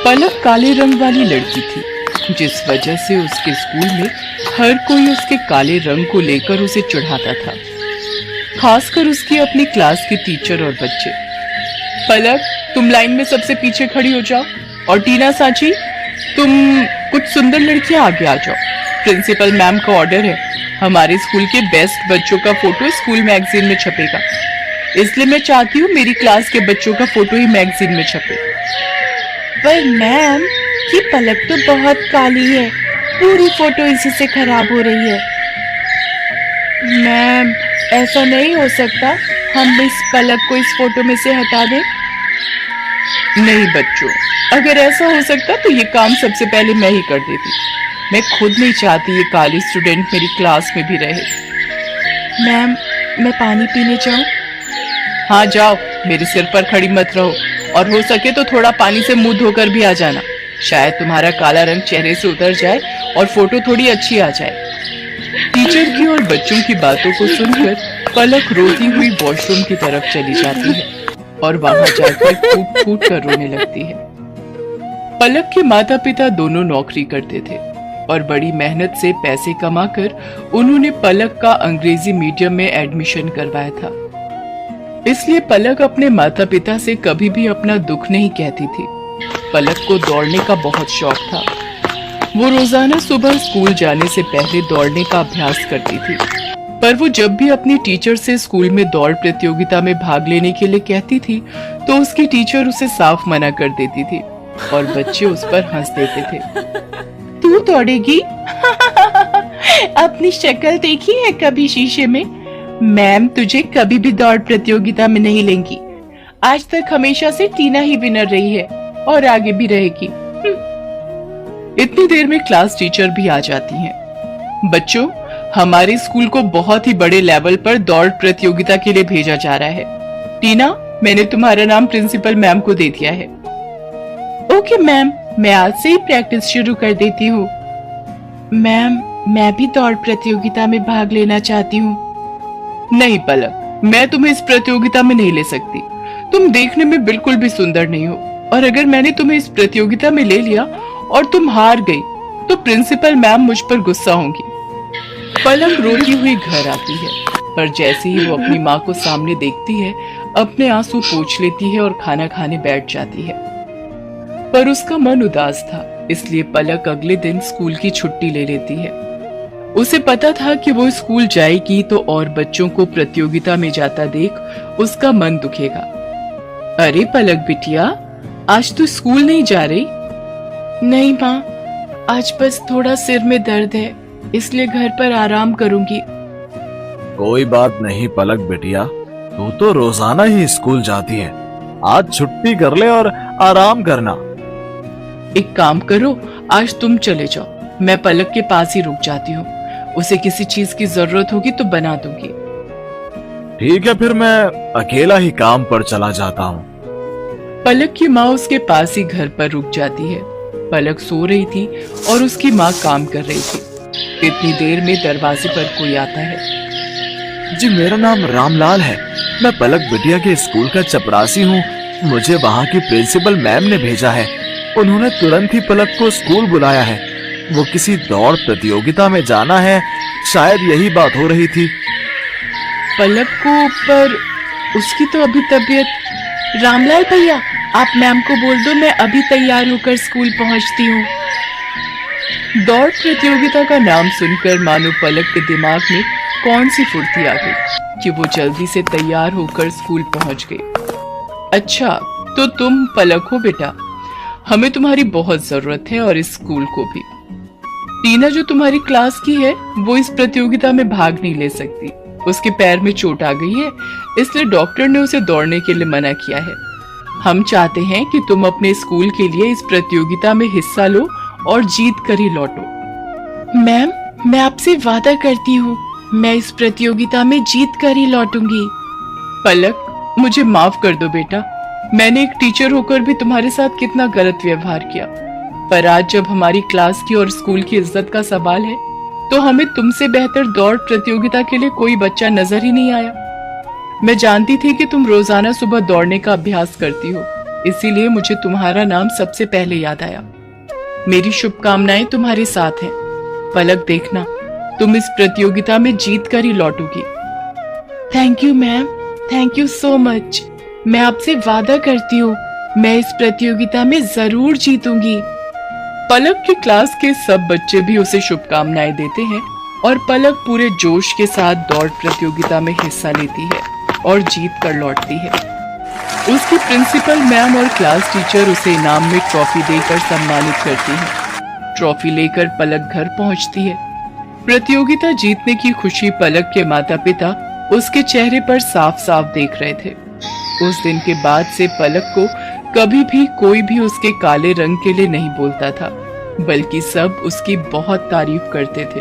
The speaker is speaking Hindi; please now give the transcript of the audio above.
पलक काले रंग वाली लड़की थी, जिस वजह से उसके स्कूल में हर कोई उसके काले रंग को लेकर उसे चिढ़ाता था, खासकर उसकी अपनी क्लास के टीचर और बच्चे। पलक, तुम लाइन में सबसे पीछे खड़ी हो जाओ, और टीना सांची, तुम कुछ सुंदर लड़कियां आगे आ जाओ। प्रिंसिपल मैम का ऑर्डर है, हमारे स्कूल के बेस्ट बच्चों का फोटो स्कूल मैगजीन में छपेगा, इसलिए मैं चाहती हूँ मेरी क्लास के बच्चों का फोटो ही मैगजीन में छपे। पर मैम, ये पलक तो बहुत काली है, पूरी फोटो इसी से खराब हो रही है। मैम, ऐसा नहीं हो सकता, हम इस पलक को इस फोटो में से हटा दें। नहीं बच्चों, अगर ऐसा हो सकता तो ये काम सबसे पहले मैं ही कर देती। मैं खुद नहीं चाहती ये काली स्टूडेंट मेरी क्लास में भी रहे। मैम, मैं पानी पीने जाऊं? हाँ जाओ, मेरे सिर पर खड़ी मत रहो, और हो सके तो थोड़ा पानी से मुंह धोकर भी आ जाना, शायद तुम्हारा काला रंग चेहरे से उतर जाए और फोटो थोड़ी अच्छी आ जाए। टीचर की और बच्चों की बातों को सुनकर पलक रोती हुई वॉशरूम की तरफ चली जाती है और वहां जाकर फूट फूट कर रोने लगती है। पलक के माता पिता दोनों नौकरी करते थे और बड़ी मेहनत से पैसे कमाकर उन्होंने पलक का अंग्रेजी मीडियम में एडमिशन करवाया था। इसलिए पलक अपने माता पिता से कभी भी अपना दुख नहीं कहती थी। पलक को दौड़ने का बहुत शौक था। वो रोजाना सुबह स्कूल जाने से पहले दौड़ने का अभ्यास करती थी, पर वो जब भी अपनी टीचर से स्कूल में दौड़ प्रतियोगिता में भाग लेने के लिए कहती थी तो उसकी टीचर उसे साफ मना कर देती थी और बच्चे उस पर हंस देते थे। तू दौड़ेगी? अपनी शक्ल देखी है कभी शीशे में? मैम तुझे कभी भी दौड़ प्रतियोगिता में नहीं लेंगी। आज तक हमेशा से टीना ही विनर रही है और आगे भी रहेगी। इतनी देर में क्लास टीचर भी आ जाती हैं। बच्चों, हमारे स्कूल को बहुत ही बड़े लेवल पर दौड़ प्रतियोगिता के लिए भेजा जा रहा है। टीना, मैंने तुम्हारा नाम प्रिंसिपल मैम को दे दिया है। ओके मैम, मैं आज से ही प्रैक्टिस शुरू कर देती हूँ। मैम, मैं भी दौड़ प्रतियोगिता में भाग लेना चाहती हूँ। नहीं पलक, मैं तुम्हें इस प्रतियोगिता में नहीं ले सकती। तुम देखने में बिल्कुल भी सुंदर नहीं हो, और अगर मैंने तुम्हें इस प्रतियोगिता में ले लिया और तुम हार गई तो प्रिंसिपल मैम मुझ पर गुस्सा होंगी। पलक रोती हुई घर आती है, पर जैसे ही वो अपनी माँ को सामने देखती है, अपने आंसू पोंछ लेती है और खाना खाने बैठ जाती है। पर उसका मन उदास था, इसलिए पलक अगले दिन स्कूल की छुट्टी ले लेती है। उसे पता था कि वो स्कूल जाएगी तो और बच्चों को प्रतियोगिता में जाता देख उसका मन दुखेगा। अरे पलक बिटिया, आज तू स्कूल नहीं जा रही? नहीं माँ, आज बस थोड़ा सिर में दर्द है, इसलिए घर पर आराम करूंगी। कोई बात नहीं पलक बिटिया, तू तो रोजाना ही स्कूल जाती है, आज छुट्टी कर ले और आराम करना। एक काम करो, आज तुम चले जाओ, मैं पलक के पास ही रुक जाती हूँ। उसे किसी चीज की जरूरत होगी तो बना दूंगी। ठीक है, फिर मैं अकेला ही काम पर चला जाता हूँ। पलक की माँ उसके पास ही घर पर रुक जाती है। पलक सो रही थी और उसकी माँ काम कर रही थी। इतनी देर में दरवाजे पर कोई आता है। जी, मेरा नाम रामलाल है, मैं पलक बिटिया के स्कूल का चपरासी हूँ। मुझे वहाँ की प्रिंसिपल मैम ने भेजा है। उन्होंने तुरंत ही पलक को स्कूल बुलाया है। वो किसी दौड़ प्रतियोगिता में जाना है, शायद यही बात हो रही थी। पलक को, पर उसकी तो अभी तबीयत। रामलाल भैया, आप मैम को बोल दो मैं अभी तैयार होकर स्कूल पहुंचती हूँ। दौड़ प्रतियोगिता का नाम सुनकर मानो पलक के दिमाग में कौन सी फुर्ती आ गई कि वो जल्दी से तैयार होकर स्कूल पहुंच गई। अच्छा, तो तुम पलक हो बेटा, हमें तुम्हारी बहुत जरूरत है और इस स्कूल को भी। टीना जो तुम्हारी क्लास की है वो इस प्रतियोगिता में भाग नहीं ले सकती, उसके पैर में चोट आ गई है, इसलिए डॉक्टर ने उसे दौड़ने के लिए मना किया है। हम चाहते हैं कि तुम अपने स्कूल के लिए इस प्रतियोगिता में हिस्सा लो और जीत कर ही लौटो। मैम, मैं आपसे वादा करती हूँ, मैं इस प्रतियोगिता में जीत कर ही लौटूंगी। पलक, मुझे माफ कर दो बेटा, मैंने एक टीचर होकर भी तुम्हारे साथ कितना गलत व्यवहार किया, पर आज जब हमारी क्लास की और स्कूल की इज्जत का सवाल है तो हमें तुमसे बेहतर दौड़ प्रतियोगिता के लिए कोई बच्चा नजर ही नहीं आया। मैं जानती थी कि तुम रोजाना सुबह दौड़ने का अभ्यास करती हो, इसीलिए मुझे तुम्हारा नाम सबसे पहले याद आया। मेरी शुभकामनाएं तुम्हारे साथ हैं। पलक, देखना तुम इस प्रतियोगिता में जीत कर ही लौटोगी। Thank you ma'am, thank you so much. मैं आपसे वादा करती हूँ मैं इस प्रतियोगिता में जरूर जीतूंगी। पलक की क्लास के सब बच्चे भी उसे शुभकामनाएं देते हैं और पलक पूरे जोश के साथ दौड़ प्रतियोगिता में हिस्सा लेती है और जीत कर लौटती है। उसकी प्रिंसिपल मैम और क्लास टीचर उसे इनाम में ट्रॉफी देकर सम्मानित करती हैं। ट्रॉफी लेकर पलक घर पहुंचती है। प्रतियोगिता जीतने की खुशी पलक के माता पिता उसके चेहरे पर साफ साफ देख रहे थे। उस दिन के बाद से पलक को कभी भी कोई भी उसके काले रंग के लिए नहीं बोलता था, बल्कि सब उसकी बहुत तारीफ करते थे।